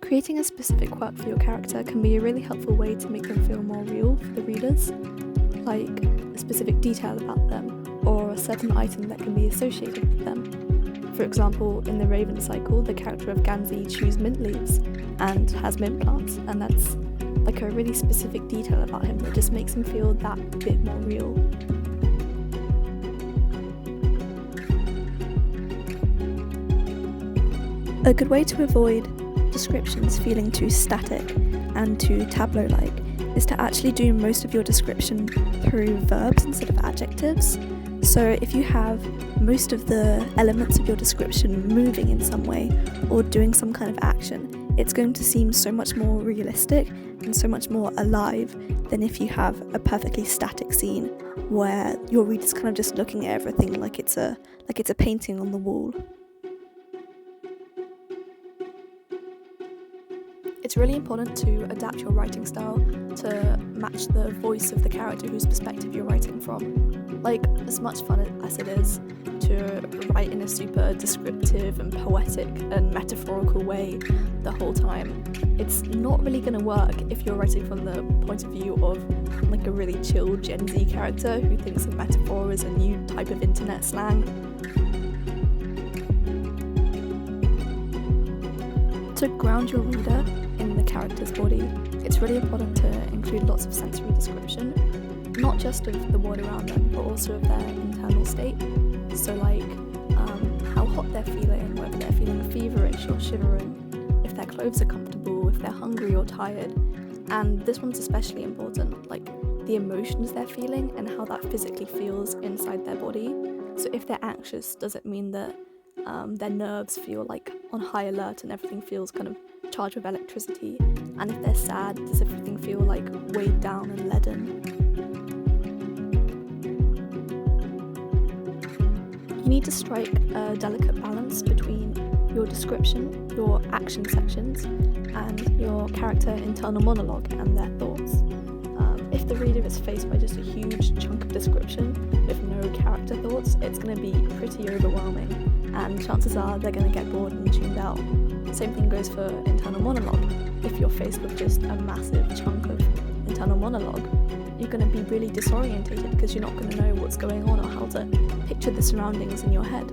Creating a specific quirk for your character can be a really helpful way to make them feel more real for the readers, like a specific detail about them, or a certain item that can be associated with them. For example, in the Raven cycle, the character of Gansey chews mint leaves and has mint plants, and that's like a really specific detail about him that just makes him feel that bit more real. A good way to avoid descriptions feeling too static and too tableau-like is to actually do most of your description through verbs instead of adjectives. So if you have most of the elements of your description moving in some way or doing some kind of action, it's going to seem so much more realistic and so much more alive than if you have a perfectly static scene where your reader's kind of just looking at everything like it's a painting on the wall. It's really important to adapt your writing style to match the voice of the character whose perspective you're writing from. Like, as much fun as it is to write in a super descriptive and poetic and metaphorical way the whole time, it's not really going to work if you're writing from the point of view of like a really chill Gen Z character who thinks of metaphor as a new type of internet slang. To ground your reader in the character's body, it's really important to include lots of sensory description, not just of the world around them, but also of their internal state. So like how hot they're feeling, whether they're feeling feverish or shivering, if their clothes are comfortable, if they're hungry or tired. And this one's especially important, like the emotions they're feeling and how that physically feels inside their body. So if they're anxious, does it mean that their nerves feel like on high alert and everything feels kind of charged with electricity? And if they're sad, does everything feel like weighed down and leaden? You need to strike a delicate balance between your description, your action sections, and your character internal monologue and their thoughts. If the reader is faced by just a huge chunk of description with no character thoughts, it's going to be pretty overwhelming, and chances are they're going to get bored and tuned out. Same thing goes for internal monologue. If you're faced with just a massive chunk of internal monologue, you're going to be really disorientated because you're not going to know what's going on or how to picture the surroundings in your head.